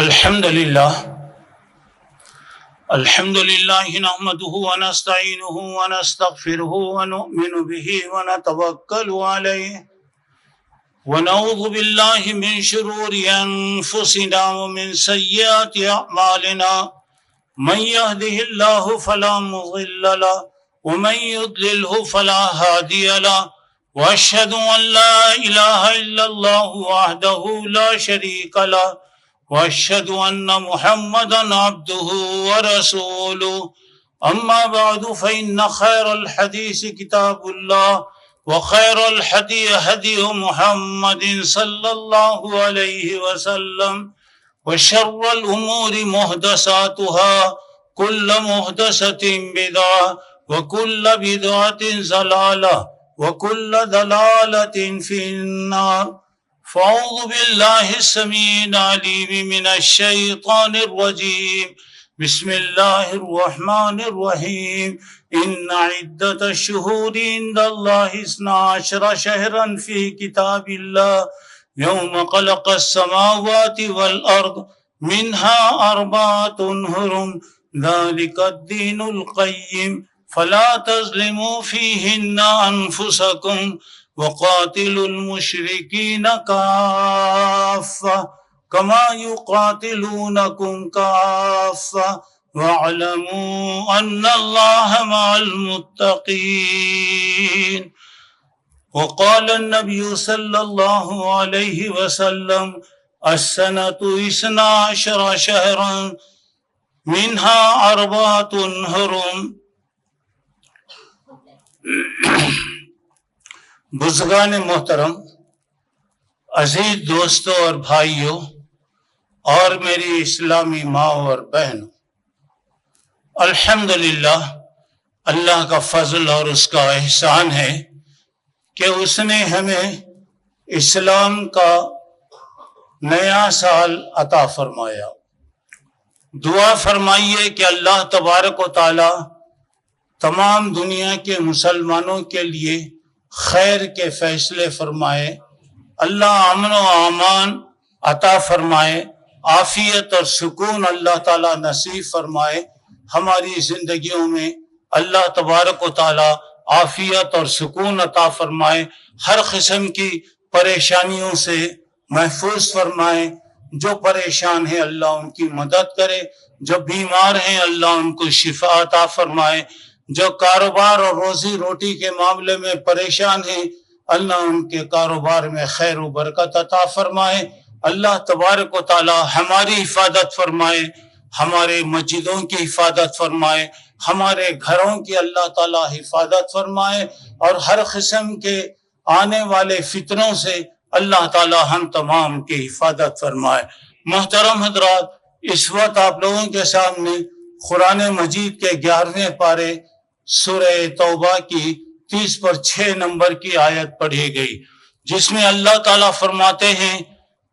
الحمد لله نحمده ونستعينه ونستغفره ونؤمن به ونتوكل عليه ونعوذ بالله من شرور أنفسنا ومن سيئات أعمالنا من يهده الله فلا مضل له ومن يضلله فلا هادي له وأشهد أن لا إله إلا الله وحده لا شريك له وأشهد أن محمدا عبده ورسوله أما بعد فإن خير الحديث كتاب الله وخير الهدي هدي محمد صلى الله عليه وسلم وشر الأمور محدثاتها كل محدثة بدعة وكل بدعة ضلالة وكل ضلالة في النار فأعوذ بالله السميع العليم من الشيطان الرجيم بسم الله الرحمن الرحيم إن عدة الشهور عند الله 12 شهرا في كتاب الله يوم خلق السماوات والأرض منها 4 حرم ذلك الدين القيم فلا تظلموا فيهن أنفسكم وقاتلوا المشركين كافة كما يقاتلونكم كافة واعلموا أن الله مع المتقين وقال النبي صلى الله عليه وسلم السنة 12 شهرا منها 4 حرم. بزرگان محترم، عزیز دوستوں اور بھائیوں اور میری اسلامی ماں اور بہنوں، الحمدللہ اللہ کا فضل اور اس کا احسان ہے کہ اس نے ہمیں اسلام کا نیا سال عطا فرمایا. دعا فرمائیے کہ اللہ تبارک و تعالی تمام دنیا کے مسلمانوں کے لیے خیر کے فیصلے فرمائے، اللہ امن و امان عطا فرمائے، عافیت اور سکون اللہ تعالیٰ نصیب فرمائے. ہماری زندگیوں میں اللہ تبارک و تعالیٰ عافیت اور سکون عطا فرمائے، ہر قسم کی پریشانیوں سے محفوظ فرمائے. جو پریشان ہیں اللہ ان کی مدد کرے، جو بیمار ہیں اللہ ان کو شفا عطا فرمائے، جو کاروبار اور روزی روٹی کے معاملے میں پریشان ہیں اللہ ان کے کاروبار میں خیر و برکت عطا فرمائے. اللہ تبارک و تعالی ہماری حفاظت فرمائے، ہمارے مسجدوں کی حفاظت فرمائے، ہمارے گھروں کی اللہ تعالی حفاظت فرمائے، اور ہر قسم کے آنے والے فتنوں سے اللہ تعالی ہم تمام کی حفاظت فرمائے. محترم حضرات، اس وقت آپ لوگوں کے سامنے قرآن مجید کے 11ویں پارے سورہ توبہ کی 30/6 نمبر کی آیت پڑھی گئی، جس میں اللہ تعالیٰ فرماتے ہیں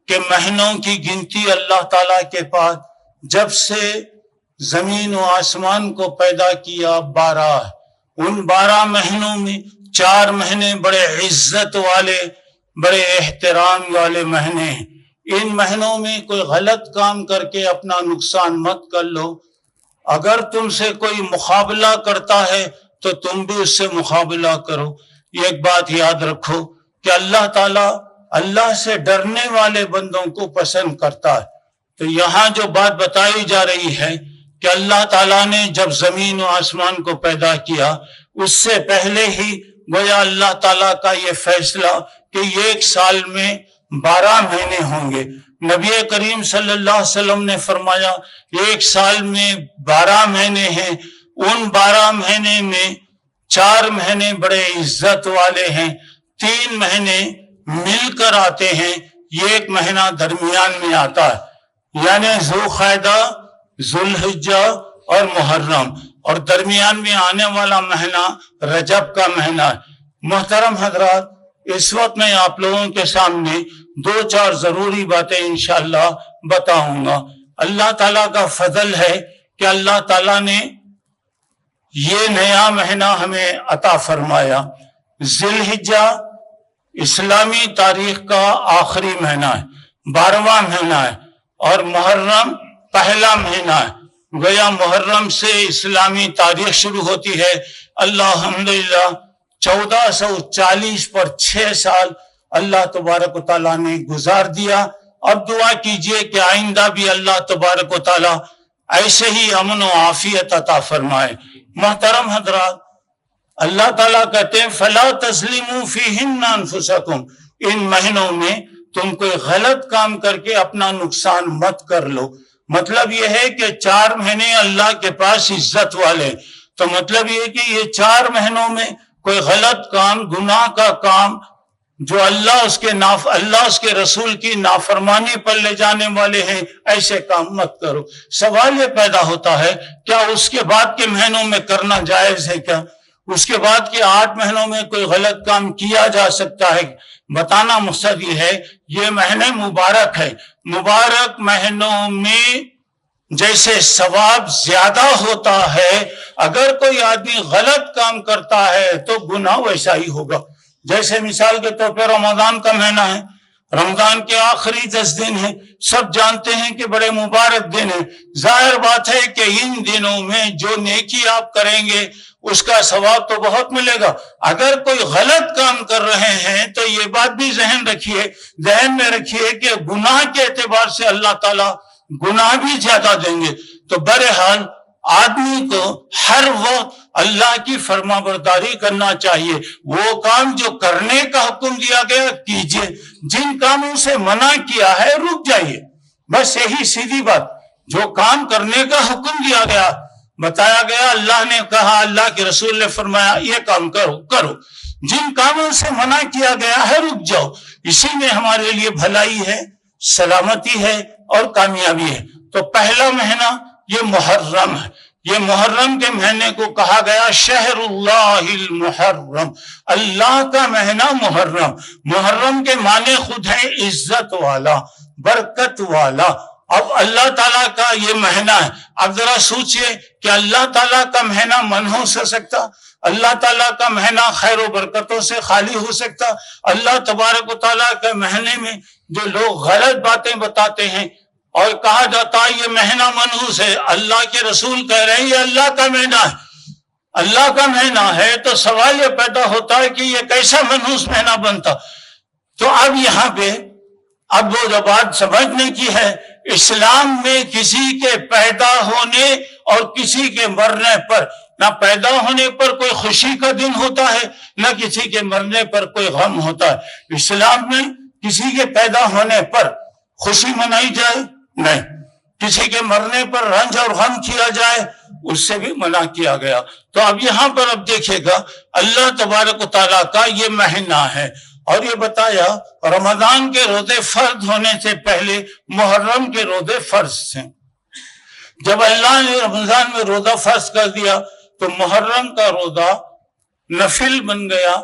کہ مہینوں کی گنتی اللہ تعالیٰ کے پاس جب سے زمین و آسمان کو پیدا کیا 12 ہے. ان 12 مہینوں میں 4 مہینے بڑے عزت والے، بڑے احترام والے مہینے ہیں. ان مہینوں میں کوئی غلط کام کر کے اپنا نقصان مت کر لو. اگر تم سے کوئی مقابلہ کرتا ہے تو تم بھی اس سے مقابلہ کرو. ایک بات یاد رکھو کہ اللہ تعالیٰ اللہ سے ڈرنے والے بندوں کو پسند کرتا ہے. تو یہاں جو بات بتائی جا رہی ہے کہ اللہ تعالیٰ نے جب زمین و آسمان کو پیدا کیا، اس سے پہلے ہی گویا اللہ تعالیٰ کا یہ فیصلہ کہ ایک سال میں 12 مہینے ہوں گے. نبی کریم صلی اللہ علیہ وسلم نے فرمایا ایک سال میں 12 مہینے ہیں. ان 12 مہینے میں 4 مہینے بڑے عزت والے ہیں، 3 مہینے مل کر آتے ہیں، ایک مہینہ درمیان میں آتا ہے، یعنی ذوالقعدہ، ذوالحجہ اور محرم، اور درمیان میں آنے والا مہینہ رجب کا مہینہ ہے. محترم حضرات، اس وقت میں آپ لوگوں کے سامنے 2-4 ضروری باتیں انشاءاللہ بتاؤں گا. اللہ تعالیٰ کا فضل ہے کہ اللہ تعالیٰ نے یہ نیا مہینہ ہمیں عطا فرمایا. ذی الحجہ اسلامی تاریخ کا آخری مہینہ ہے، 12واں مہینہ ہے. اور محرم پہلا مہینہ ہے. گویا محرم سے اسلامی تاریخ شروع ہوتی ہے. الحمدللہ 1440 پر 6 سال اللہ تبارک و تعالیٰ نے گزار دیا. اب دعا کیجئے کہ آئندہ بھی اللہ تبارک و تعالیٰ ایسے ہی امن و عافیت عطا فرمائے. محترم حضرات، اللہ تعالیٰ کہتے ہیں فَلَا تَظْلِمُوا فِيهِنَّ أَنفُسَكُمْ، ان مہینوں میں تم کوئی غلط کام کر کے اپنا نقصان مت کر لو. مطلب یہ ہے کہ 4 مہینے اللہ کے پاس عزت والے، تو مطلب یہ ہے کہ یہ 4 مہینوں میں کوئی غلط کام، گناہ کا کام جو اللہ اس کے رسول کی نافرمانی پر لے جانے والے ہیں، ایسے کام مت کرو. سوال یہ پیدا ہوتا ہے کیا اس کے بعد کے مہینوں میں کرنا جائز ہے؟ کیا اس کے بعد کے 8 مہینوں میں کوئی غلط کام کیا جا سکتا ہے؟ بتانا مقصد یہ ہے یہ مہینے مبارک ہے. مبارک مہینوں میں جیسے ثواب زیادہ ہوتا ہے، اگر کوئی آدمی غلط کام کرتا ہے تو گناہ ویسا ہی ہوگا. جیسے مثال کے طور پہ رمضان کا مہینہ ہے، رمضان کے آخری 10 دن ہیں، سب جانتے ہیں کہ بڑے مبارک دن ہیں. ظاہر بات ہے کہ ان دنوں میں جو نیکی آپ کریں گے اس کا ثواب تو بہت ملے گا. اگر کوئی غلط کام کر رہے ہیں تو یہ بات بھی ذہن میں رکھیے کہ گناہ کے اعتبار سے اللہ تعالیٰ گناہ بھی زیادہ دیں گے. تو بہرحال آدمی کو ہر وقت اللہ کی فرما برداری کرنا چاہیے. وہ کام جو کرنے کا حکم دیا گیا کیجئے، جن کاموں سے منع کیا ہے رک جائیے. بس یہی سیدھی بات. جو کام کرنے کا حکم دیا گیا، بتایا گیا، اللہ نے کہا، اللہ کے رسول نے فرمایا یہ کام کرو. جن کاموں سے منع کیا گیا ہے رک جاؤ. اسی میں ہمارے لیے بھلائی ہے، سلامتی ہے اور کامیابی ہے. تو پہلا مہینہ یہ محرم ہے. یہ محرم کے مہینے کو کہا گیا شہر اللہ المحرم، اللہ کا مہینہ محرم. محرم کے معنی خود ہے عزت والا، برکت والا. اب اللہ تعالیٰ کا یہ مہینہ ہے. اب ذرا سوچئے کہ اللہ تعالیٰ کا مہینہ منحوس ہو سکتا؟ اللہ تعالیٰ کا مہینہ خیر و برکتوں سے خالی ہو سکتا؟ اللہ تبارک و تعالیٰ کے مہینے میں جو لوگ غلط باتیں بتاتے ہیں اور کہا جاتا ہے یہ مہینہ منحوس ہے، اللہ کے رسول کہہ رہے ہیں یہ اللہ کا مہینہ ہے. اللہ کا مہینہ ہے تو سوال یہ پیدا ہوتا ہے کہ یہ کیسا منحوس مہینہ بنتا؟ تو اب یہاں پہ اب وہ جو بات سمجھنے کی ہے، اسلام میں کسی کے پیدا ہونے اور کسی کے مرنے پر، نہ پیدا ہونے پر کوئی خوشی کا دن ہوتا ہے، نہ کسی کے مرنے پر کوئی غم ہوتا ہے. اسلام میں کسی کے پیدا ہونے پر خوشی منائی جائے نہیں، کسی کے مرنے پر رنج اور غم کیا جائے اس سے بھی منع کیا گیا. تو اب یہاں پر اب دیکھے گا اللہ تبارک و تعالیٰ کا یہ مہینہ ہے. اور یہ بتایا رمضان کے روزے فرض ہونے سے پہلے محرم کے روزے فرض تھے. جب اللہ نے رمضان میں روزہ فرض کر دیا تو محرم کا روزہ نفل بن گیا.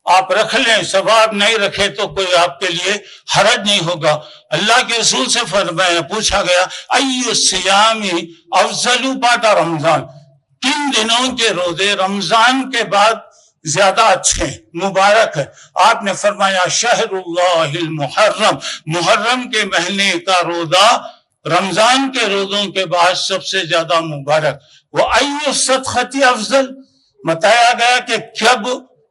آپ رکھ لیں، ثواب نہیں رکھے تو کوئی آپ کے لیے حرج نہیں ہوگا. اللہ کے رسول سے پوچھا گیا ای الصیام افضل بعد رمضان، کن دنوں کے روزے رمضان کے بعد زیادہ اچھے مبارک ہے؟ آپ نے فرمایا شہر اللہ المحرم، محرم کے مہینے کا روزہ رمضان کے روزوں کے بعد سب سے زیادہ مبارک. وہ ای الصدقۃ افضل، بتایا گیا کہ کب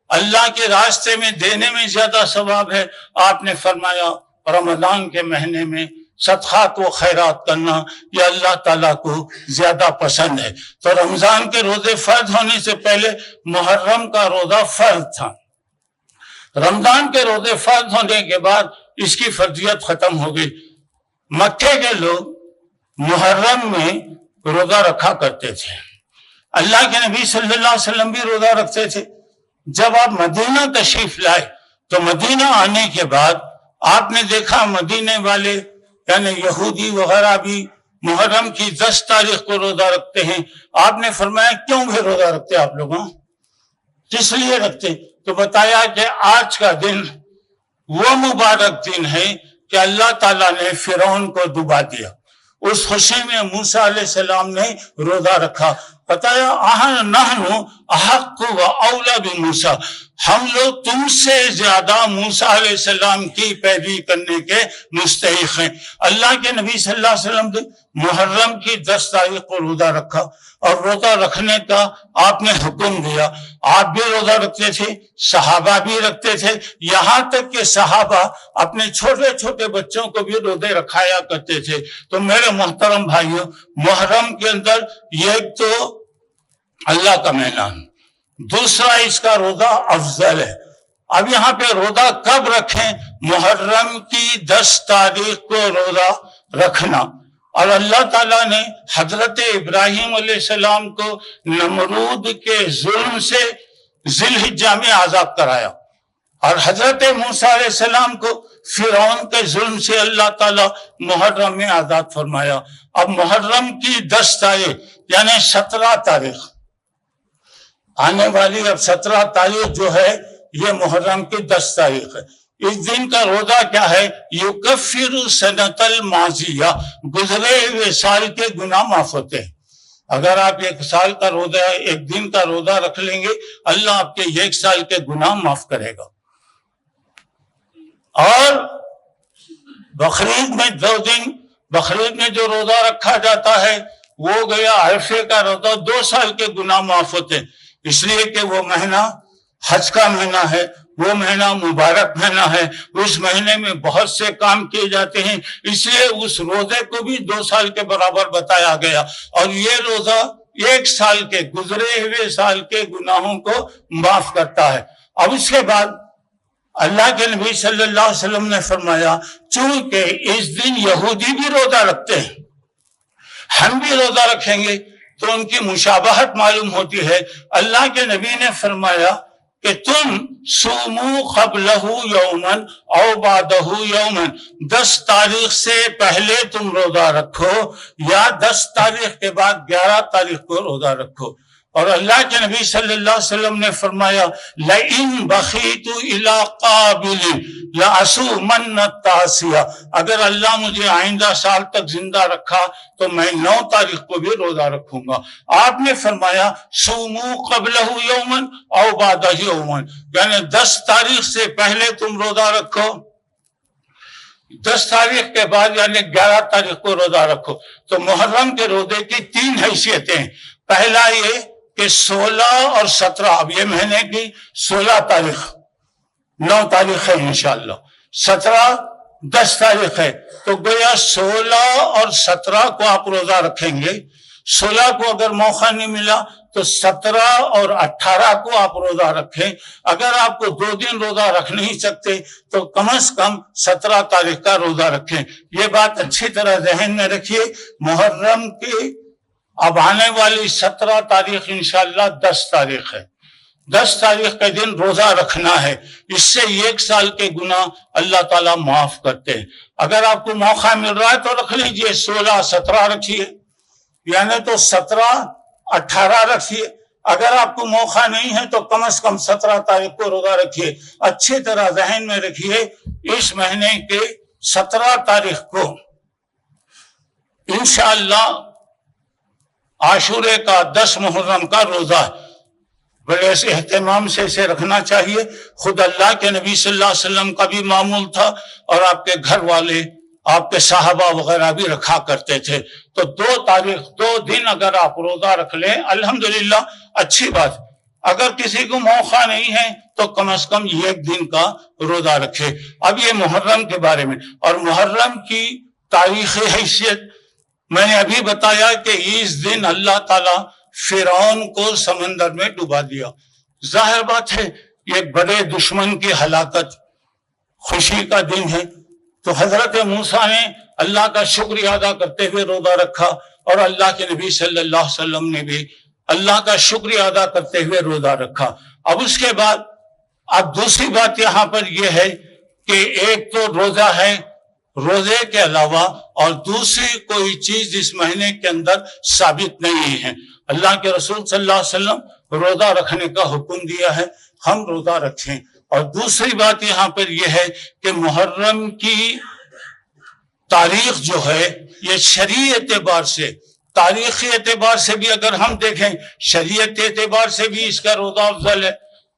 اللہ کے راستے میں دینے میں زیادہ ثواب ہے؟ آپ نے فرمایا رمضان کے مہینے میں صدقات و خیرات کرنا یہ اللہ تعالیٰ کو زیادہ پسند ہے. تو رمضان کے روزے فرض ہونے سے پہلے محرم کا روزہ فرض تھا. رمضان کے روزے فرض ہونے کے بعد اس کی فرضیت ختم ہو گئی. مکے کے لوگ محرم میں روزہ رکھا کرتے تھے. اللہ کے نبی صلی اللہ علیہ وسلم بھی روزہ رکھتے تھے. جب آپ مدینہ تشریف لائے تو مدینہ آنے کے بعد آپ نے دیکھا مدینے والے یعنی یہودی وغیرہ بھی محرم کی 10 تاریخ کو روزہ رکھتے ہیں. آپ نے فرمایا کیوں بھی روزہ رکھتے آپ لوگوں؟ کس لیے رکھتے؟ تو بتایا کہ آج کا دن وہ مبارک دن ہے کہ اللہ تعالیٰ نے فرعون کو ڈبا دیا. اس خوشی میں موسیٰ علیہ السلام نے روزہ رکھا بتایا نحن احق و اولا بموسیٰ، ہم لوگ تم سے زیادہ موسیٰ علیہ السلام کی پیروی کرنے کے مستحق ہیں۔ اللہ کے نبی صلی اللہ علیہ وسلم نے محرم کی 10 تاریخ کو روزہ رکھا، اور روزہ رکھنے کا آپ نے حکم دیا۔ آپ بھی روزہ رکھتے تھے، صحابہ بھی رکھتے تھے، یہاں تک کہ صحابہ اپنے چھوٹے چھوٹے بچوں کو بھی روزے رکھایا کرتے تھے۔ تو میرے محترم بھائیوں، محرم کے اندر یہ تو اللہ کا مہینہ، دوسرا اس کا روزہ افضل ہے۔ اب یہاں پہ روزہ کب رکھیں؟ محرم کی 10 تاریخ کو روزہ رکھنا۔ اور اللہ تعالیٰ نے حضرت ابراہیم علیہ السلام کو نمرود کے ظلم سے ذی الحجہ میں عذاب کرایا، اور حضرت موسیٰ علیہ السلام کو فرعون کے ظلم سے اللہ تعالیٰ محرم میں آزاد فرمایا۔ اب محرم کی 10 تاریخ یعنی 17 تاریخ آنے والی، اب 17 تاریخ جو ہے یہ محرم کی 10 تاریخ ہے۔ اس دن کا روزہ کیا ہے؟ یکفر سنۃ الماضیہ، گزرے ہوئے سال کے گناہ معاف ہوتے ہیں۔ اگر آپ 1 سال کا روزہ، 1 دن کا روزہ رکھ لیں گے، اللہ آپ کے 1 سال کے گناہ معاف کرے گا۔ اور بقرعید میں 2 دن، بقرعید میں جو روزہ رکھا جاتا ہے وہ گیا عرفے کا روزہ، 2 سال کے گناہ معاف ہوتے ہیں، اس لیے کہ وہ مہینہ حج کا مہینہ ہے، وہ مہینہ مبارک مہینہ ہے، اس مہینے میں بہت سے کام کیے جاتے ہیں، اس لیے اس روزے کو بھی 2 سال کے برابر بتایا گیا۔ اور یہ روزہ 1 سال کے، گزرے ہوئے سال کے گناہوں کو معاف کرتا ہے۔ اب اس کے بعد اللہ کے نبی صلی اللہ علیہ وسلم نے فرمایا، چونکہ اس دن یہودی بھی روزہ رکھتے ہیں، ہم بھی روزہ رکھیں گے تو ان کی مشابہت معلوم ہوتی ہے۔ اللہ کے نبی نے فرمایا کہ تم صوموا قبلہ یومن او بعدہ یومن، 10 تاریخ سے پہلے تم روزہ رکھو یا 10 تاریخ کے بعد 11 تاریخ کو روزہ رکھو۔ اور اللہ کے نبی صلی اللہ علیہ وسلم نے فرمایا، لئن بخیت الی قابل لأصومن التاسع، اگر اللہ مجھے آئندہ سال تک زندہ رکھا تو میں 9 تاریخ کو بھی روزہ رکھوں گا۔ آپ نے فرمایا صوموا قبلہ یومن او بعدہ یومن، یعنی 10 تاریخ سے پہلے تم روزہ رکھو، 10 تاریخ کے بعد یعنی 11 تاریخ کو روزہ رکھو۔ تو محرم کے روزے کی 3 حیثیتیں ہیں۔ پہلا یہ کہ 16 اور 17، اب یہ مہینے کی 16 تاریخ، 9 تاریخ ہے انشاءاللہ، 17 10 تاریخ ہے، تو گویا 16 اور 17 کو آپ روزہ رکھیں گے۔ 16 کو اگر موقع نہیں ملا تو 17 اور 18 کو آپ روزہ رکھیں۔ اگر آپ کو 2 دن روزہ رکھ نہیں سکتے تو کم از کم 17 تاریخ کا روزہ رکھیں۔ یہ بات اچھی طرح ذہن میں رکھیے۔ محرم کی اب آنے والی 17 تاریخ انشاءاللہ 10 تاریخ ہے، 10 تاریخ کے دن روزہ رکھنا ہے، اس سے 1 سال کے گناہ اللہ تعالیٰ معاف کرتے ہیں۔ اگر آپ کو موقع مل رہا ہے تو رکھ لیجئے، 16 17 رکھیے، یعنی تو 17 18 رکھیے۔ اگر آپ کو موقع نہیں ہے تو کم از کم 17 تاریخ کو روزہ رکھیے۔ اچھی طرح ذہن میں رکھیے، اس مہینے کے 17 تاریخ کو انشاءاللہ عاشورے کا 10 محرم کا روزہ ہے، بڑے اہتمام سے اسے رکھنا چاہیے۔ خود اللہ کے نبی صلی اللہ علیہ وسلم کا بھی معمول تھا، اور آپ کے گھر والے، آپ کے صحابہ وغیرہ بھی رکھا کرتے تھے۔ تو 2 تاریخ 2 دن اگر آپ روزہ رکھ لیں الحمدللہ اچھی بات۔ اگر کسی کو موقع نہیں ہے تو کم از کم 1 دن کا روزہ رکھے۔ اب یہ محرم کے بارے میں، اور محرم کی تاریخی حیثیت میں نے ابھی بتایا کہ اس دن اللہ تعالیٰ فرعون کو سمندر میں ڈبا دیا۔ ظاہر بات ہے یہ بڑے دشمن کی ہلاکت، خوشی کا دن ہے۔ تو حضرت موسیٰ نے اللہ کا شکریہ ادا کرتے ہوئے روزہ رکھا، اور اللہ کے نبی صلی اللہ علیہ وسلم نے بھی اللہ کا شکریہ ادا کرتے ہوئے روزہ رکھا۔ اب اس کے بعد اب دوسری بات یہاں پر یہ ہے کہ ایک تو روزہ ہے، روزے کے علاوہ اور دوسری کوئی چیز اس مہینے کے اندر ثابت نہیں ہے۔ اللہ کے رسول صلی اللہ علیہ وسلم روزہ رکھنے کا حکم دیا ہے، ہم روزہ رکھیں۔ اور دوسری بات یہاں پر یہ ہے کہ محرم کی تاریخ جو ہے یہ شرعی اعتبار سے تاریخی اعتبار سے بھی اگر ہم دیکھیں، شریعت کے اعتبار سے بھی اس کا روضہ افضل ہے،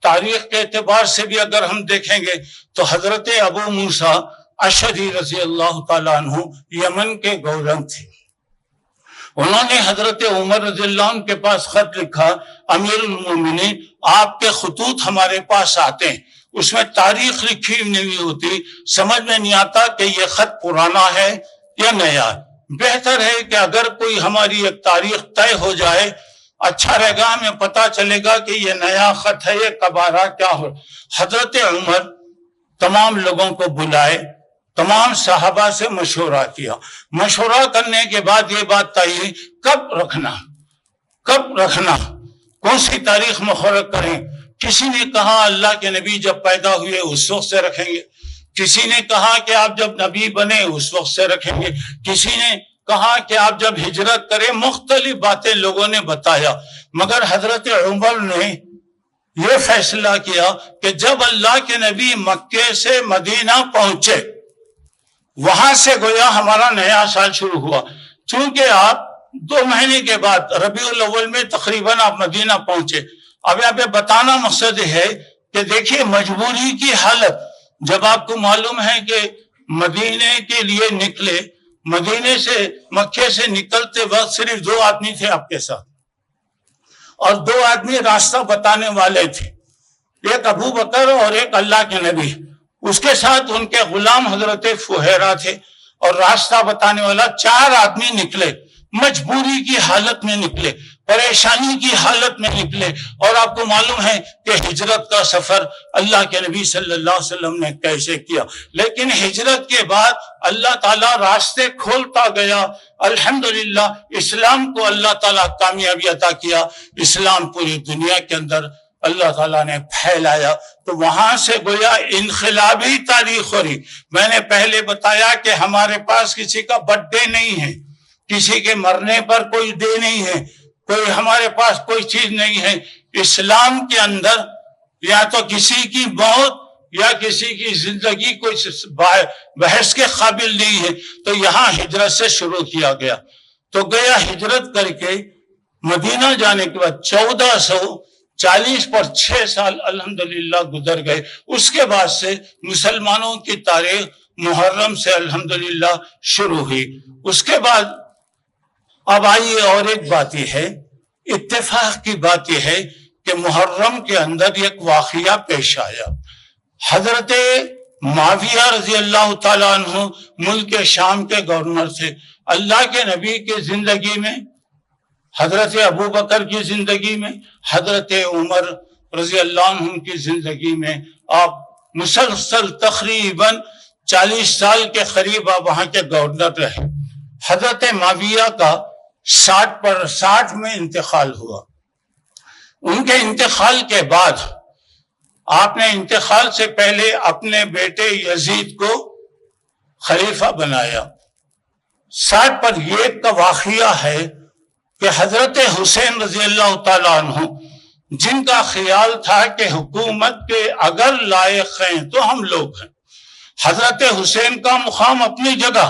تاریخ کے اعتبار سے بھی اگر ہم دیکھیں گے تو حضرت ابو موسیٰ اشعری رضی اللہ تعالیٰ عنہ یمن کے گورنر تھے۔ انہوں نے حضرت عمر رضی اللہ عنہ کے پاس خط لکھا، امیر المومنین آپ کے خطوط ہمارے پاس آتے ہیں، اس میں تاریخ لکھی نہیں ہوتی، سمجھ میں نہیں آتا کہ یہ خط پرانا ہے یا نیا ہے، بہتر ہے کہ اگر کوئی ہماری ایک تاریخ طے ہو جائے، اچھا رہے گا، ہمیں پتہ چلے گا کہ یہ نیا خط ہے، یہ کب آ رہا کیا ہو۔ حضرت عمر تمام لوگوں کو بلائے، تمام صحابہ سے مشورہ کیا، مشورہ کرنے کے بعد یہ بات طے ہوئی کب رکھنا، کون سی تاریخ مقرر کریں۔ کسی نے کہا اللہ کے نبی جب پیدا ہوئے اس وقت سے رکھیں گے، کسی نے کہا کہ آپ جب نبی بنے اس وقت سے رکھیں گے، کسی نے کہا کہ آپ جب ہجرت کریں، مختلف باتیں لوگوں نے بتایا، مگر حضرت عمر نے یہ فیصلہ کیا کہ جب اللہ کے نبی مکے سے مدینہ پہنچے، وہاں سے گویا ہمارا نیا سال شروع ہوا، چونکہ آپ 2 مہینے کے بعد ربیع الاول میں تقریباً آپ مدینہ پہنچے۔ اب یہاں پہ بتانا مقصد ہے کہ دیکھیے مجبوری کی حالت، جب آپ کو معلوم ہے کہ مدینے کے لیے نکلے، مدینے سے مکے سے نکلتے وقت صرف 2 آدمی تھے آپ کے ساتھ، اور 2 آدمی راستہ بتانے والے تھے، ایک ابو بکر اور ایک اللہ کے نبی، اس کے ساتھ ان کے غلام حضرت فہیرہ تھے، اور راستہ بتانے والا 4 آدمی نکلے، مجبوری کی حالت میں نکلے، پریشانی کی حالت میں نکلے۔ اور آپ کو معلوم ہے کہ ہجرت کا سفر اللہ کے نبی صلی اللہ علیہ وسلم نے کیسے کیا، لیکن ہجرت کے بعد اللہ تعالیٰ راستے کھولتا گیا، الحمدللہ اسلام کو اللہ تعالیٰ کامیابی عطا کیا، اسلام پوری دنیا کے اندر اللہ تعالیٰ نے پھیلایا، تو وہاں سے گویا انقلابی تاریخ ہو رہی۔ میں نے پہلے بتایا کہ ہمارے پاس کسی کا برتھ ڈے نہیں ہے، کسی کے مرنے پر کوئی ڈے نہیں ہے، کوئی ہمارے پاس کوئی چیز نہیں ہے۔ اسلام کے اندر یا تو کسی کی موت یا کسی کی زندگی کوئی بحث کے قابل نہیں ہے، تو یہاں ہجرت سے شروع کیا گیا، تو گیا ہجرت کر کے مدینہ جانے کے بعد 1440 پر 6 سال الحمدللہ گزر گئے۔ اس کے بعد سے مسلمانوں کی تاریخ محرم سے الحمدللہ شروع ہوئی۔ اس کے بعد اب آئیے اور ایک بات یہ ہے، اتفاق کی بات یہ ہے کہ محرم کے اندر ایک واقعہ پیش آیا۔ حضرت معاویہ رضی اللہ تعالیٰ عنہ ملک شام کے گورنر تھے۔ اللہ کے نبی کی زندگی میں، حضرت ابو بکر کی زندگی میں، حضرت عمر رضی اللہ عنہ کی زندگی میں آپ مسلسل تقریباً 40 سال کے قریب آپ وہاں کے گورنر رہے۔ حضرت معاویہ کا 60 میں انتقال ہوا۔ ان کے انتقال کے بعد آپ نے انتقال سے پہلے اپنے بیٹے یزید کو خلیفہ بنایا۔ 60 پر یہ کا واقعہ ہے کہ حضرت حسین رضی اللہ تعالیٰ عنہ، جن کا خیال تھا کہ حکومت کے اگر لائق ہیں تو ہم لوگ ہیں، حضرت حسین کا مقام اپنی جگہ،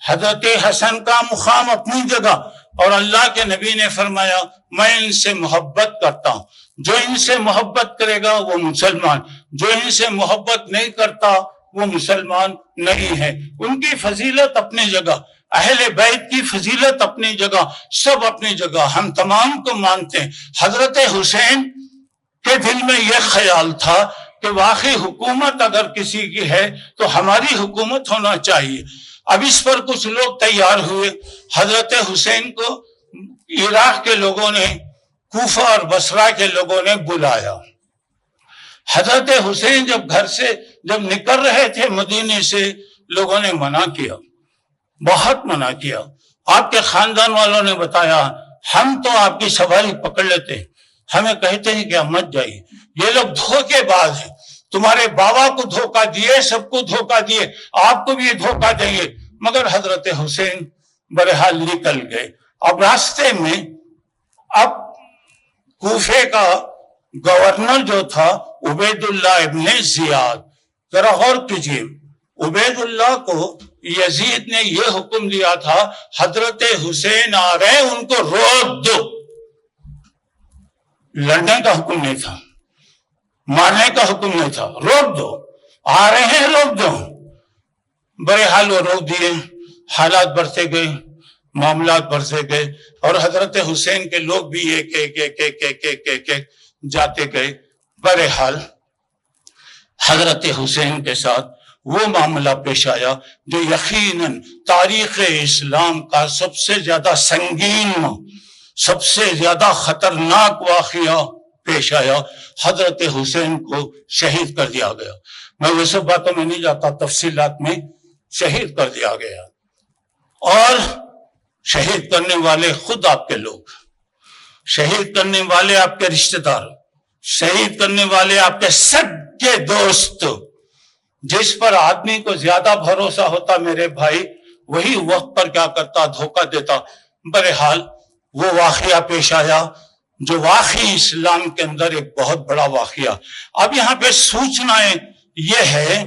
حضرت حسن کا مقام اپنی جگہ، اور اللہ کے نبی نے فرمایا میں ان سے محبت کرتا ہوں، جو ان سے محبت کرے گا وہ مسلمان، جو ان سے محبت نہیں کرتا وہ مسلمان نہیں ہے۔ ان کی فضیلت اپنی جگہ، اہل بیت کی فضیلت اپنی جگہ، سب اپنی جگہ، ہم تمام کو مانتے ہیں۔ حضرت حسین کے دل میں یہ خیال تھا کہ واقعی حکومت اگر کسی کی ہے تو ہماری حکومت ہونا چاہیے۔ اب اس پر کچھ لوگ تیار ہوئے، حضرت حسین کو عراق کے لوگوں نے، کوفہ اور بصرہ کے لوگوں نے بلایا۔ حضرت حسین جب گھر سے جب نکل رہے تھے مدینے سے، لوگوں نے منع کیا، بہت منع کیا۔ آپ کے خاندان والوں نے بتایا ہم تو آپ کی سواری پکڑ لیتے ہیں، ہمیں کہتے ہیں کہ آپ مت جائیے، یہ لوگ دھوکے باز ہیں، تمہارے بابا کو دھوکہ دیے، سب کو دھوکہ دیے، آپ کو بھی یہ دھوکہ دیں گے۔ مگر حضرت حسین بہرحال نکل گئے۔ اب راستے میں اب کوفے کا گورنر جو تھا عبید اللہ ابن زیاد، ذرا غور کیجیے، عبید اللہ کو یزید نے یہ حکم دیا تھا حضرت حسین آ رہے ہیں ان کو روک دو، لڑنے کا حکم نہیں تھا، مارنے کا حکم نہیں تھا، روک دو، آ رہے ہیں روک دو۔ بہرحال وہ روک دیے، حالات بڑھتے گئے، معاملات بڑھتے گئے، اور حضرت حسین کے لوگ بھی ایک ایک ایک ایک ایک ایک ایک ایک جاتے گئے۔ بہرحال حضرت حسین کے ساتھ وہ معاملہ پیش آیا جو یقیناً تاریخ اسلام کا سب سے زیادہ سنگین، سب سے زیادہ خطرناک واقعہ پیش آیا۔ حضرت حسین کو شہید کر دیا گیا۔ میں وہ سب باتوں میں نہیں جاتا، تفصیلات میں، شہید کر دیا گیا، اور شہید کرنے والے خود آپ کے لوگ، شہید کرنے والے آپ کے رشتہ دار، شہید کرنے والے آپ کے سگے دوست۔ جس پر آدمی کو زیادہ بھروسہ ہوتا میرے بھائی، وہی وقت پر کیا کرتا، دھوکہ دیتا۔ بہرحال وہ واقعہ پیش آیا جو واقعی اسلام کے اندر ایک بہت بڑا واقعہ۔ اب یہاں پہ سوچنا یہ ہے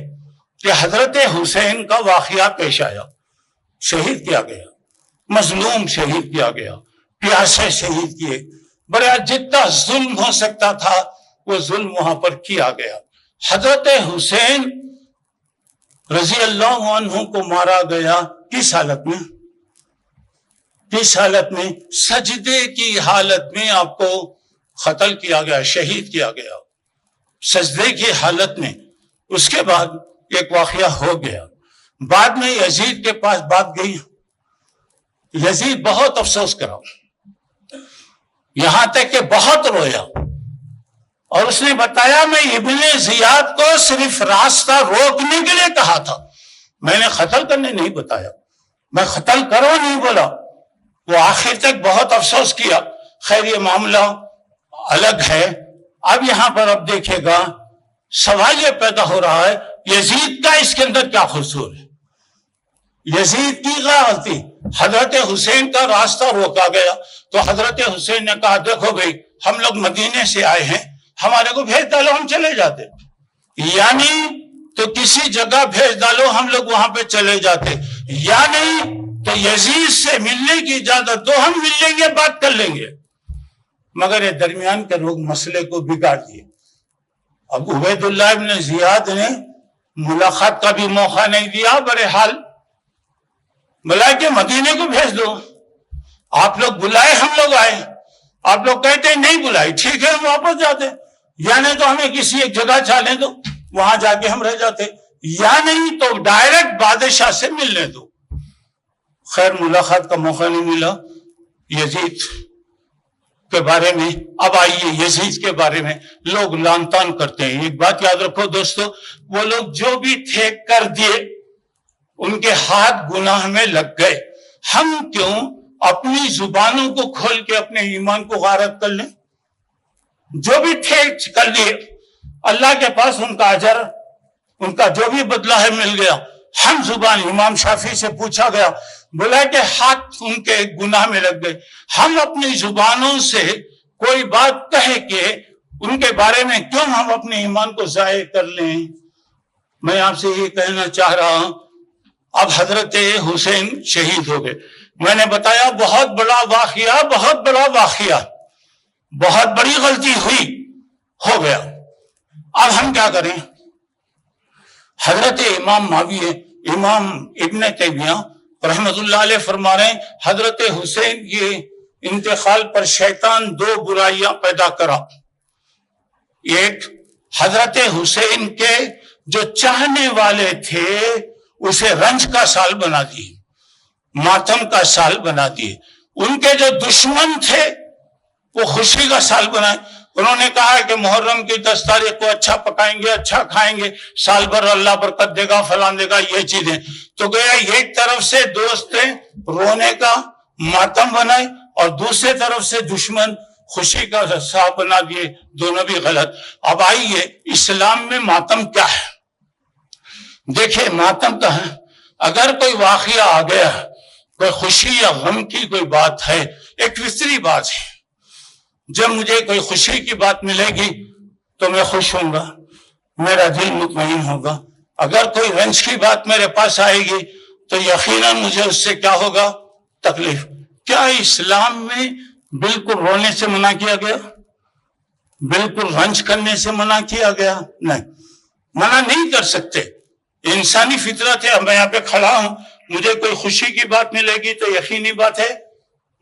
کہ حضرت حسین کا واقعہ پیش آیا، شہید کیا گیا، مظلوم شہید کیا گیا، پیاسے شہید کیے، بڑا جتنا ظلم ہو سکتا تھا وہ ظلم وہاں پر کیا گیا۔ حضرت حسین رضی اللہ عنہ کو مارا گیا کس حالت میں؟ کس حالت میں؟ سجدے کی حالت میں آپ کو قتل کیا گیا، شہید کیا گیا، سجدے کی حالت میں۔ اس کے بعد ایک واقعہ ہو گیا، بعد میں یزید کے پاس بات گئی، یزید بہت افسوس کرا، یہاں تک کہ بہت رویا، اور اس نے بتایا میں ابن زیاد کو صرف راستہ روکنے کے لیے کہا تھا، میں نے قتل کرنے نہیں بتایا، میں قتل کرو نہیں بولا۔ وہ آخر تک بہت افسوس کیا۔ خیر یہ معاملہ الگ ہے۔ اب یہاں پر اب دیکھے گا سوال یہ پیدا ہو رہا ہے یزید کا اس کے اندر کیا قصور ہے؟ یزید کی غلطی، حضرت حسین کا راستہ روکا گیا تو حضرت حسین نے کہا دیکھو بھئی ہم لوگ مدینے سے آئے ہیں، ہمارے کو بھیج ڈالو ہم چلے جاتے، یعنی تو کسی جگہ بھیج ڈالو ہم لوگ وہاں پہ چلے جاتے، یا نہیں تو یزید سے ملنے کی اجازت دو ہم مل لیں گے، بات کر لیں گے۔ مگر یہ درمیان کے لوگ مسئلے کو بگاڑ دیے۔ اب عبید اللہ ابن زیاد نے ملاقات کا بھی موقع نہیں دیا، بہرحال بلائے کہ مدینے کو بھیج دو، آپ لوگ بلائے ہم لوگ آئے، آپ لوگ کہتے ہیں نہیں بلائے ٹھیک ہے ہم واپس جاتے، یا نہیں تو ہمیں کسی ایک جگہ چالیں دو وہاں جا کے ہم رہ جاتے، یا نہیں تو ڈائریکٹ بادشاہ سے ملنے دو۔ خیر ملاقات کا موقع نہیں ملا یزید کے بارے میں۔ اب آئیے یزید کے بارے میں لوگ لان تان کرتے ہیں۔ ایک بات یاد رکھو دوستو، وہ لوگ جو بھی تھے کر دیے، ان کے ہاتھ گناہ میں لگ گئے۔ ہم کیوں اپنی زبانوں کو کھول کے اپنے ایمان کو غارت کر لیں؟ جو بھی تھے کر لیے، اللہ کے پاس ان کا اجر، ان کا جو بھی بدلہ ہے مل گیا۔ ہم زبان، امام شافعی سے پوچھا گیا، بولا کہ ہاتھ ان کے گناہ میں لگ گئے۔ ہم اپنی زبانوں سے کوئی بات کہے کہ ان کے بارے میں کیوں ہم اپنے ایمان کو ضائع کر لیں؟ میں آپ سے یہ کہنا چاہ رہا ہوں، اب حضرت حسین شہید ہو گئے، میں نے بتایا بہت بڑا واقعہ، بہت بڑا واقعہ، بہت بڑی غلطی ہوئی، ہو گیا۔ اب ہم کیا کریں؟ حضرت امام معاویہ، امام ابن تیمیہ رحمت اللہ علیہ فرما رہے ہیں حضرت حسین کے انتقال پر شیطان دو برائیاں پیدا کرا۔ ایک، حضرت حسین کے جو چاہنے والے تھے اسے رنج کا سال بنا دیے، ماتم کا سال بنا دیے۔ ان کے جو دشمن تھے وہ خوشی کا سال بنائے۔ انہوں نے کہا کہ محرم کی 10 تاریخ کو اچھا پکائیں گے، اچھا کھائیں گے، سال بھر اللہ برکت دے گا، فلان دے گا، یہ چیزیں۔ تو گیا ایک طرف سے دوست رونے کا ماتم بنائے اور دوسرے طرف سے دشمن خوشی کا سال بنا دیے، دونوں بھی غلط۔ اب آئیے اسلام میں ماتم کیا ہے؟ دیکھیں ماتم کا ہے، اگر کوئی واقعہ آ گیا، کوئی خوشی یا غم کی کوئی بات ہے، ایک فطری بات ہے، جب مجھے کوئی خوشی کی بات ملے گی تو میں خوش ہوں گا، میرا دل مطمئن ہوگا، اگر کوئی رنج کی بات میرے پاس آئے گی تو یقیناً مجھے اس سے کیا ہوگا؟ تکلیف۔ کیا اسلام میں بالکل رونے سے منع کیا گیا؟ بالکل رنج کرنے سے منع کیا گیا؟ نہیں، منع نہیں کر سکتے، انسانی فطرت ہے۔ میں یہاں پہ کھڑا ہوں، مجھے کوئی خوشی کی بات ملے گی تو یقینی بات ہے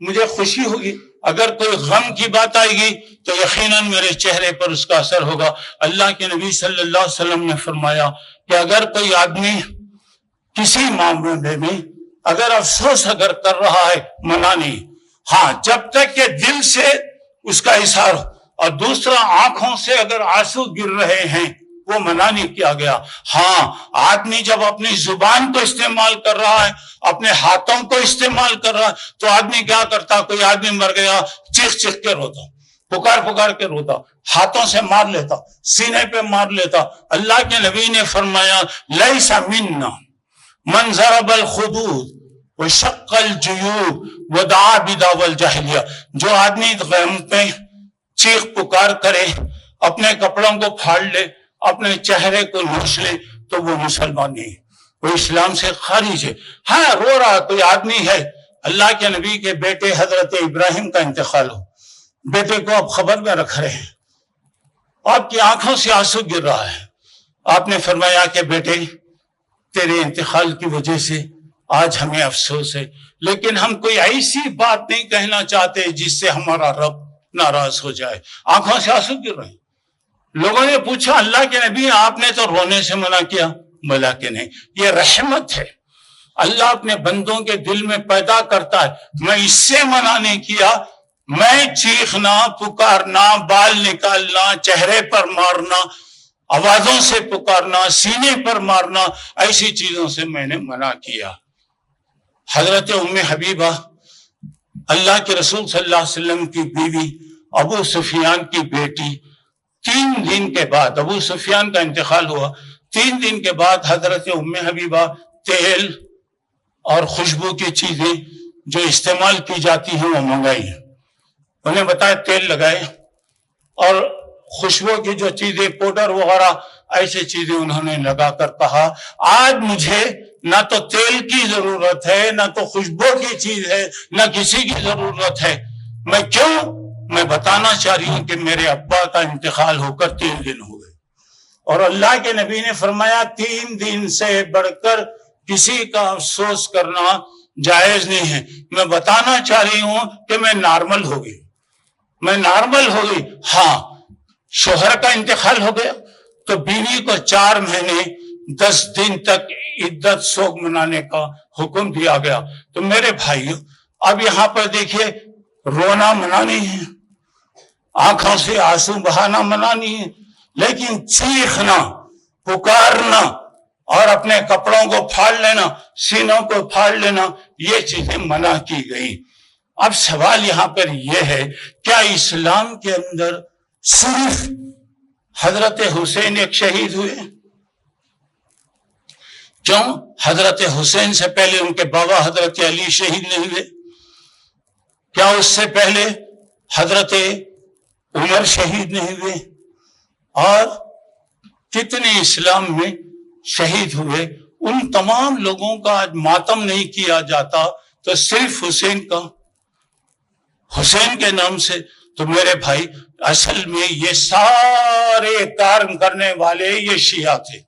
مجھے خوشی ہوگی، اگر کوئی غم کی بات آئے گی تو یقیناً میرے چہرے پر اس کا اثر ہوگا۔ اللہ کے نبی صلی اللہ علیہ وسلم نے فرمایا کہ اگر کوئی آدمی کسی معاملے میں اگر افسوس اگر کر رہا ہے، منع نہیں، ہاں جب تک کہ دل سے اس کا اظہار ہو، اور دوسرا آنکھوں سے اگر آنسو گر رہے ہیں وہ منع نہیں کیا گیا۔ ہاں آدمی جب اپنی زبان کو استعمال کر رہا ہے، اپنے ہاتھوں کو استعمال کر رہا ہے، تو آدمی کیا کرتا؟ کوئی آدمی مر گیا، چیخ چیخ کے روتا، پکار پکار کے روتا، ہاتھوں سے مار لیتا، سینے پہ مار لیتا۔ اللہ کے نبی نے فرمایا لیس منا من ضرب الخدود وشق الجیوب ودعا بدعوی الجاہلیہ، جو آدمی غم پہ چیخ پکار کرے، اپنے کپڑوں کو پھاڑ لے، اپنے چہرے کو نوچ لے، تو وہ مسلمان نہیں، وہ اسلام سے خارج ہے۔ ہاں رو رہا کوئی آدمی ہے، اللہ کے نبی کے بیٹے حضرت ابراہیم کا انتقال ہو، بیٹے کو آپ خبر میں رکھ رہے ہیں، آپ کی آنکھوں سے آنسو گر رہا ہے، آپ نے فرمایا کہ بیٹے تیرے انتقال کی وجہ سے آج ہمیں افسوس ہے، لیکن ہم کوئی ایسی بات نہیں کہنا چاہتے جس سے ہمارا رب ناراض ہو جائے۔ آنکھوں سے آنسو گر رہے ہیں۔ لوگوں نے پوچھا اللہ کے نبی آپ نے تو رونے سے منع کیا، بولا کہ نہیں، یہ رحمت ہے، اللہ اپنے بندوں کے دل میں پیدا کرتا ہے، میں اس سے منع نہیں کیا، میں چیخنا پکارنا، بال نکالنا، چہرے پر مارنا، آوازوں سے پکارنا، سینے پر مارنا، ایسی چیزوں سے میں نے منع کیا۔ حضرت ام حبیبہ اللہ کے رسول صلی اللہ علیہ وسلم کی بیوی، ابو سفیان کی بیٹی، 3 دن کے بعد ابو سفیان کا انتقال ہوا، 3 دن کے بعد حضرت ام حبیبہ تیل اور خوشبو کی چیزیں جو استعمال کی جاتی ہیں وہ منگائی، انہیں بتایا تیل لگائے، اور خوشبو کی جو چیزیں پاؤڈر وغیرہ ایسے چیزیں انہوں نے لگا کر کہا آج مجھے نہ تو تیل کی ضرورت ہے، نہ تو خوشبو کی چیز ہے، نہ کسی کی ضرورت ہے، میں کیوں؟ میں بتانا چاہ رہی ہوں کہ میرے ابا کا انتقال ہو کر 3 دن ہو گئے، اور اللہ کے نبی نے فرمایا 3 دن سے بڑھ کر کسی کا افسوس کرنا جائز نہیں ہے۔ میں بتانا چاہ رہی ہوں کہ میں نارمل ہو گئی، میں نارمل ہو گئی۔ ہاں شوہر کا انتقال ہو گیا تو بیوی کو 4 مہینے 10 دن تک عدت سوگ منانے کا حکم دیا گیا۔ تو میرے بھائیو اب یہاں پر دیکھیے، رونا منع نہیں ہے، آنکھوں سے آنسو بہانا منع نہیں ہے، لیکن چیخنا، پکارنا اور اپنے کپڑوں کو پھاڑ لینا، سینوں کو پھاڑ لینا، یہ چیزیں منع کی گئی۔ اب سوال یہاں پر یہ ہے، کیا اسلام کے اندر صرف حضرت حسین ایک شہید ہوئے؟ کیوں؟ حضرت حسین سے پہلے ان کے بابا حضرت علی شہید نہیں ہوئے؟ کیا اس سے پہلے حضرت عمر شہید نہیں ہوئے؟ اور کتنے اسلام میں شہید ہوئے؟ ان تمام لوگوں کا آج ماتم نہیں کیا جاتا تو صرف حسین کا، حسین کے نام سے۔ تو میرے بھائی اصل میں یہ سارے کام کرنے والے یہ شیعہ تھے،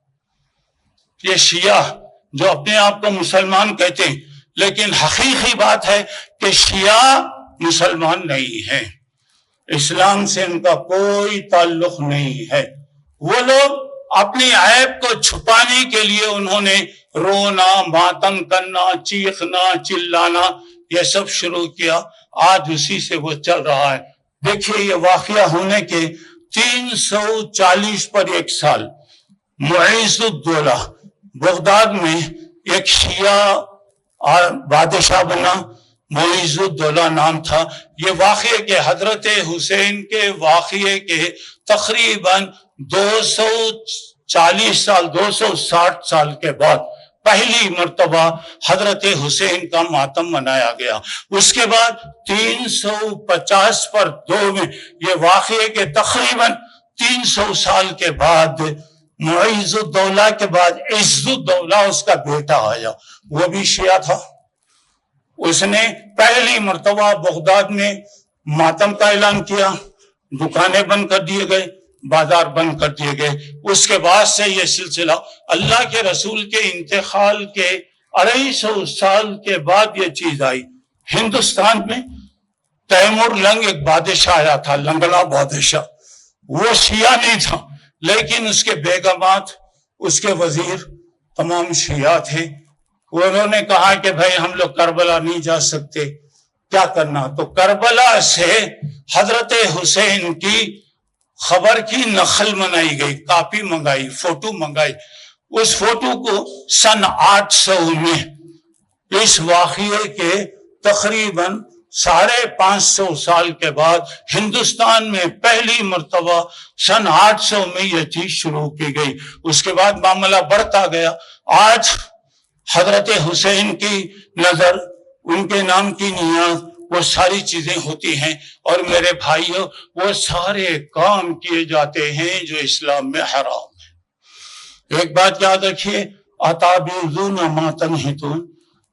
یہ شیعہ جو اپنے آپ کو مسلمان کہتے ہیں، لیکن حقیقی بات ہے کہ شیعہ مسلمان نہیں ہیں، اسلام سے ان کا کوئی تعلق نہیں ہے۔ وہ لوگ اپنی عیب کو چھپانے کے لیے انہوں نے رونا، ماتم کرنا، چیخنا، چلانا، یہ سب شروع کیا، آج اسی سے وہ چل رہا ہے۔ دیکھیے یہ واقعہ ہونے کے 340 پر 1 سال معیز الدولہ بغداد میں ایک شیعہ بادشاہ بنا، معیز الدولہ نام تھا۔ یہ واقعے کے حضرت حسین کے واقعے کے تقریباً 240 سال 260 سال کے بعد پہلی مرتبہ حضرت حسین کا ماتم منایا گیا۔ اس کے بعد 350 پر 2 میں یہ واقعے کے تقریباً 300 سال کے بعد معیز الدولہ کے بعد عز الدولہ اس کا بیٹا آیا، وہ بھی شیعہ تھا. اس نے پہلی مرتبہ بغداد میں ماتم کا اعلان کیا، دکانیں بند کر دیے گئے، بازار بند کر دیے گئے. اس کے بعد سے یہ سلسلہ اللہ کے رسول کے انتقال کے 250 سال کے بعد یہ چیز آئی. ہندوستان میں تیمور لنگ ایک بادشاہ آیا تھا، لنگڑا بادشاہ. وہ شیعہ نہیں تھا، لیکن اس کے بیگمات، اس کے وزیر تمام شیعہ تھے. انہوں نے کہا کہ بھائی ہم لوگ کربلا نہیں جا سکتے، کیا کرنا؟ تو کربلا سے حضرت حسین کی خبر کی نقل منائی گئی، کاپی منگائی، فوٹو منگائی. اس فوٹو کو سن 800 میں اس واقعے کے تقریباً 550 سال کے بعد ہندوستان میں پہلی مرتبہ سن 800 میں یہ چیز شروع کی گئی. اس کے بعد معاملہ بڑھتا گیا. آج حضرت حسین کی نظر، ان کے نام کی نیاز، وہ ساری چیزیں ہوتی ہیں. اور میرے بھائیوں، وہ سارے کام کیے جاتے ہیں جو اسلام میں حرام ہے. ایک بات یاد رکھیے، اتعبدون ما تنحتون،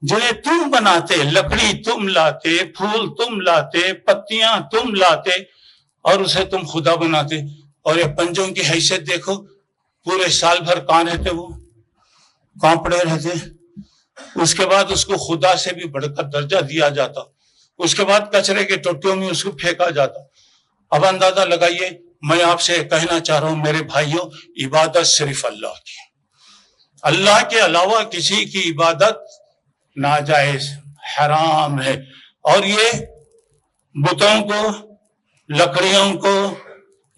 جنہیں تم بناتے، لکڑی تم لاتے، پھول تم لاتے، پتیاں تم لاتے، اور اسے تم خدا بناتے. اور یہ پنجوں کی حیثیت دیکھو، پورے سال بھر کہاں رہتے؟ وہ کہاں پڑے رہتے؟ اس کے بعد اس کو خدا سے بھی بڑھ کر درجہ دیا جاتا. اس کے بعد کچرے کے ٹوٹیوں میں اس کو پھینکا جاتا. اب اندازہ لگائیے، میں آپ سے کہنا چاہ رہا ہوں میرے بھائیوں، عبادت صرف اللہ کی، اللہ کے علاوہ کسی کی عبادت ناجائز، حرام ہے. اور یہ بتوں کو، لکڑیوں کو،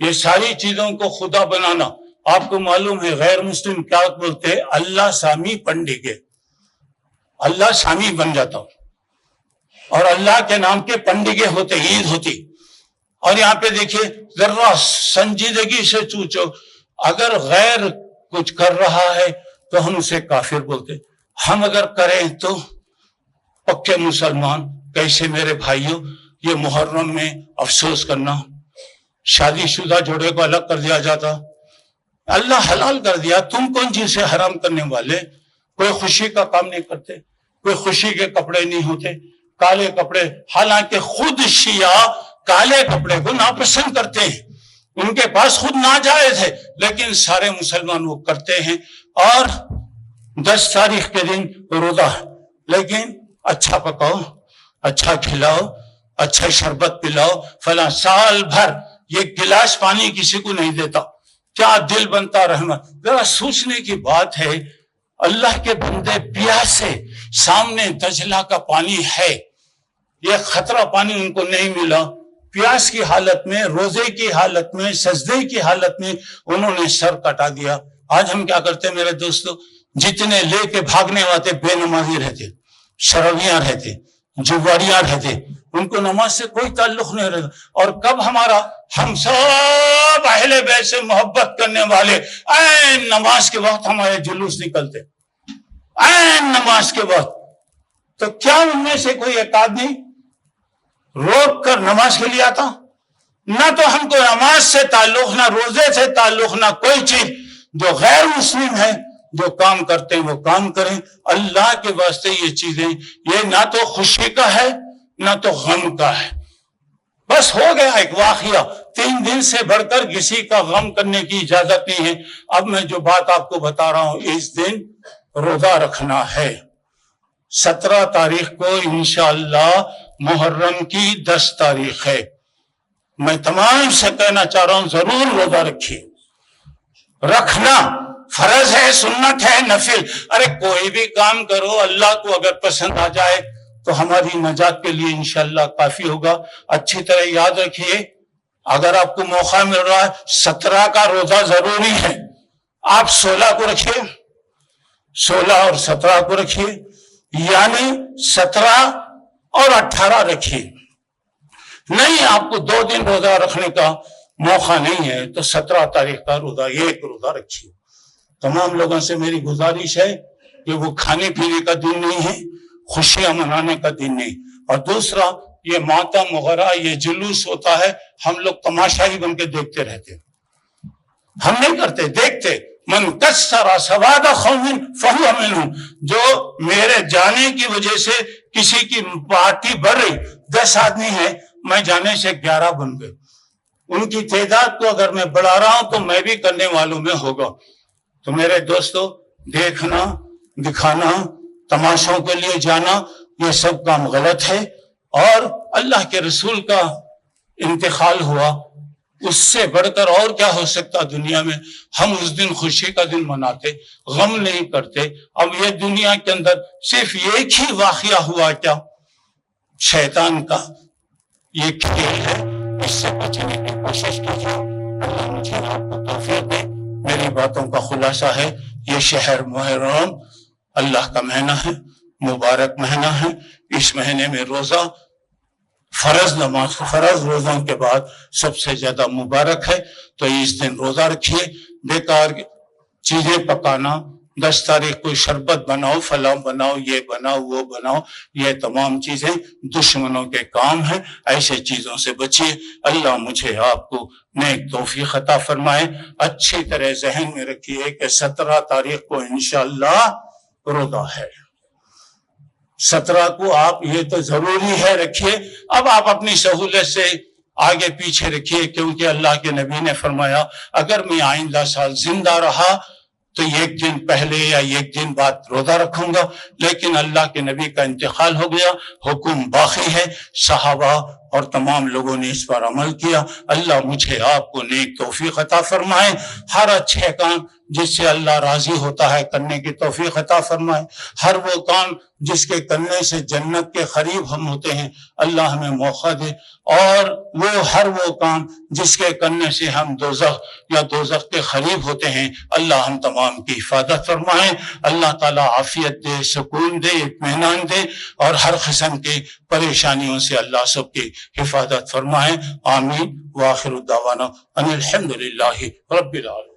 یہ ساری چیزوں کو خدا بنانا، آپ کو معلوم ہے غیر مسلم کیا بولتے ہیں؟ اللہ سامی پنڈگے، اللہ سامی بن جاتا اور اللہ کے نام کے پنڈگے ہوتے، عید ہوتی. اور یہاں پہ دیکھیے، ذرا سنجیدگی سے سوچو، اگر غیر کچھ کر رہا ہے تو ہم اسے کافر بولتے، ہم اگر کریں تو پکے مسلمان. کیسے میرے بھائیوں؟ یہ محرم میں افسوس کرنا، شادی شدہ جوڑے کو الگ کر دیا جاتا، اللہ حلال کر دیا، تم کون چیز سے حرام کرنے والے؟ کوئی خوشی کا کام نہیں کرتے، کوئی خوشی کے کپڑے نہیں ہوتے، کالے کپڑے. حالانکہ خود شیعہ کالے کپڑے کو ناپسند کرتے ہیں، ان کے پاس خود ناجائز ہے، لیکن سارے مسلمان وہ کرتے ہیں. اور 10 تاریخ کے دن روزہ، لیکن اچھا پکاؤ، اچھا کھلاؤ، اچھا شربت پلاؤ، فلاں. سال بھر یہ گلاس پانی کسی کو نہیں دیتا. کیا دل بنتا رحمت. ذرا سوچنے کی بات ہے، اللہ کے بندے پیاسے، سامنے دجلہ کا پانی ہے، یہ خطرہ پانی ان کو نہیں ملا. پیاس کی حالت میں، روزے کی حالت میں، سجدے کی حالت میں انہوں نے سر کٹا دیا. آج ہم کیا کرتے میرے دوستو؟ جتنے لے کے بھاگنے والے بے نمازی رہتے، شرابیاں رہتے، جواریاں رہتے، ان کو نماز سے کوئی تعلق نہیں رہتا. اور کب ہم سب اہل بیت سے محبت کرنے والے عین نماز کے وقت ہمارے جلوس نکلتے، عین نماز کے وقت. تو کیا ان میں سے کوئی ایک آدمی روک کر نماز کے لیے آتا؟ نہ تو ہم کو نماز سے تعلق، نہ روزے سے تعلق، نہ کوئی چیز. جو غیر مسلم ہے، جو کام کرتے ہیں وہ کام کریں. اللہ کے واسطے یہ چیزیں، یہ نہ تو خوشی کا ہے نہ تو غم کا ہے. بس ہو گیا ایک واقعہ، 3 دن سے بڑھ کر کسی کا غم کرنے کی اجازت نہیں ہے. اب میں جو بات آپ کو بتا رہا ہوں، اس دن روزہ رکھنا ہے. 17 تاریخ کو انشاءاللہ محرم کی 10 تاریخ ہے. میں تمام سے کہنا چاہ رہا ہوں ضرور روزہ رکھیے. رکھنا فرض ہے، سنت ہے، نفل. ارے کوئی بھی کام کرو، اللہ کو اگر پسند آ جائے تو ہماری نجات کے لیے انشاءاللہ کافی ہوگا. اچھی طرح یاد رکھیے، اگر آپ کو موقع مل رہا ہے 17 کا روزہ ضروری ہے. آپ 16 کو رکھیے، 16 اور 17 کو رکھیے، یعنی 17 اور 18 رکھیے. نہیں، آپ کو 2 دن روزہ رکھنے کا موقع نہیں ہے تو 17 تاریخ کا روزہ، ایک روزہ رکھیے. تمام لوگوں سے میری گزارش ہے کہ وہ کھانے پینے کا دن نہیں ہے، خوشیاں منانے کا دن نہیں. اور دوسرا، یہ ماتم وغیرہ، یہ جلوس ہوتا ہے، ہم لوگ تماشائی بن کے دیکھتے رہتے، ہم نہیں کرتے، دیکھتے. من کسر سواد قوم فہو منہم، جو میرے جانے کی وجہ سے کسی کی پارٹی بڑھ رہی، 10 آدمی ہے، میں جانے سے 11 بن گئے، ان کی تعداد کو اگر میں بڑھا رہا ہوں تو میں بھی کرنے والوں میں ہوگا۔ تو میرے دوستو، دیکھنا، دکھانا، تماشوں کے لیے جانا، یہ سب کام غلط ہے، اور اللہ کے رسول کا انتقال ہوا، اس سے بڑھ کر اور کیا ہو سکتا دنیا میں؟ ہم اس دن خوشی کا دن مناتے، غم نہیں کرتے۔ اب یہ دنیا کے اندر صرف ایک ہی واقعہ ہوا کیا؟ شیطان کا یہ کھیل ہے، اس سے بچنے کی کوشش کیجیے۔ اللہ مجھے آپ کو توفیق دے۔ میری باتوں کا خلاصہ ہے، یہ شہر محرم اللہ کا مہینہ ہے، مبارک مہینہ ہے۔ اس مہینے میں روزہ فرض نماز، فرض روزوں کے بعد سب سے زیادہ مبارک ہے، تو اس دن روزہ رکھیے۔ بیکار چیزیں پکانا، 10 تاریخ کو شربت بناؤ، فلاں بناؤ، یہ بناؤ، وہ بناؤ، یہ تمام چیزیں دشمنوں کے کام ہیں، ایسے چیزوں سے بچیے۔ اللہ مجھے آپ کو نیک توفیق عطا فرمائے۔ اچھی طرح ذہن میں رکھیے کہ 17 تاریخ کو انشاءاللہ روزہ ہے۔ 17 کو آپ یہ تو ضروری ہے رکھیے۔ اب آپ اپنی سہولت سے آگے پیچھے رکھیے، کیونکہ اللہ کے نبی نے فرمایا اگر میں آئندہ سال زندہ رہا تو 1 دن پہلے یا 1 دن بعد روزہ رکھوں گا، لیکن اللہ کے نبی کا انتقال ہو گیا، حکم باقی ہے۔ صحابہ اور تمام لوگوں نے اس پر عمل کیا۔ اللہ مجھے آپ کو نیک توفیق عطا فرمائے، ہر اچھے کام جس سے اللہ راضی ہوتا ہے کرنے کی توفیق عطا فرمائے، ہر وہ کام جس کے کرنے سے جنت کے قریب ہم ہوتے ہیں اللہ ہمیں موقع دے، اور ہر وہ کام جس کے کرنے سے ہم دوزخ یا دوزخ کے قریب ہوتے ہیں اللہ ہم تمام کی حفاظت فرمائے۔ اللہ تعالیٰ عافیت دے، سکون دے، اطمینان دے، اور ہر قسم کی پریشانیوں سے اللہ سب کی حفاظت فرمائے۔ آمین۔ وآخر دعوانا ان الحمدللہ رب العالمین۔